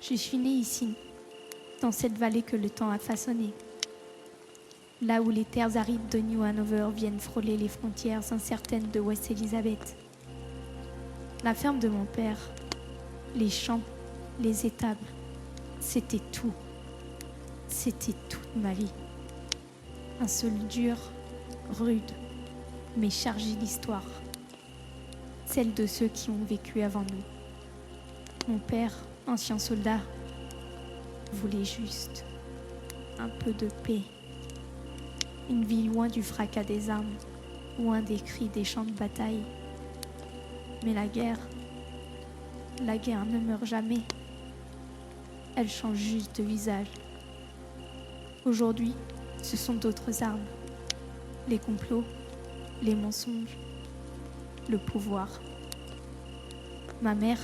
Je suis née ici, dans cette vallée que le temps a façonnée. Là où les terres arides de New Hanover viennent frôler les frontières incertaines de West Elizabeth. La ferme de mon père, les champs, les étables, c'était tout. C'était toute ma vie. Un sol dur, rude, mais chargé d'histoire. Celle de ceux qui ont vécu avant nous. Mon père, ancien soldat, voulait juste un peu de paix. Une vie loin du fracas des armes, loin des cris des champs de bataille. Mais la guerre ne meurt jamais. Elle change juste de visage. Aujourd'hui, ce sont d'autres armes. Les complots, les mensonges, le pouvoir. Ma mère,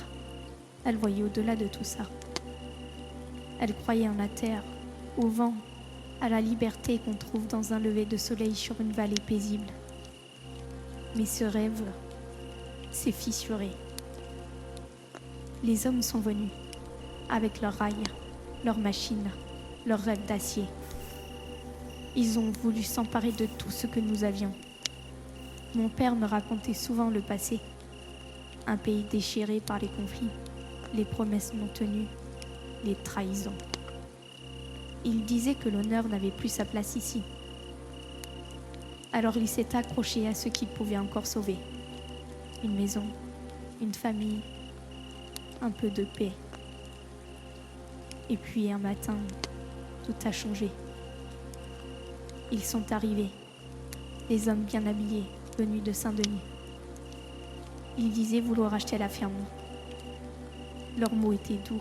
elle voyait au-delà de tout ça. Elle croyait en la terre, au vent, à la liberté qu'on trouve dans un lever de soleil sur une vallée paisible. Mais ce rêve s'est fissuré. Les hommes sont venus, avec leurs rails, leurs machines, leurs rêves d'acier. Ils ont voulu s'emparer de tout ce que nous avions. Mon père me racontait souvent le passé. Un pays déchiré par les conflits, les promesses non tenues, les trahisons. Il disait que l'honneur n'avait plus sa place ici. Alors il s'est accroché à ce qu'il pouvait encore sauver. Une maison, une famille, un peu de paix. Et puis un matin, tout a changé. Ils sont arrivés, des hommes bien habillés, venus de Saint-Denis. Ils disaient vouloir acheter la ferme. Leurs mots étaient doux,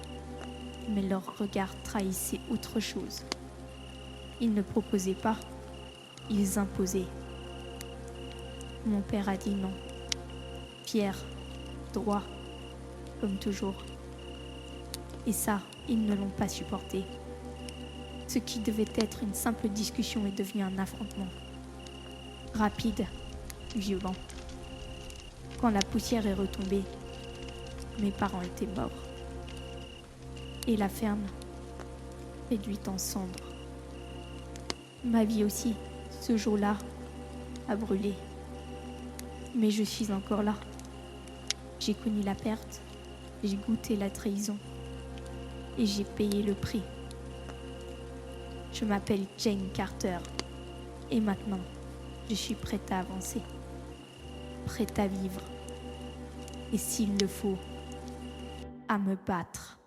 mais leur regard trahissait autre chose. Ils ne proposaient pas, ils imposaient. Mon père a dit non. Fier, droit, comme toujours. Et ça, ils ne l'ont pas supporté. Ce qui devait être une simple discussion est devenu un affrontement. Rapide, violent. Quand la poussière est retombée, mes parents étaient morts. Et la ferme, réduite en cendres. Ma vie aussi, ce jour-là, a brûlé. Mais je suis encore là. J'ai connu la perte, j'ai goûté la trahison et j'ai payé le prix. Je m'appelle Jane Carter et maintenant, je suis prête à avancer, prête à vivre et s'il le faut, à me battre.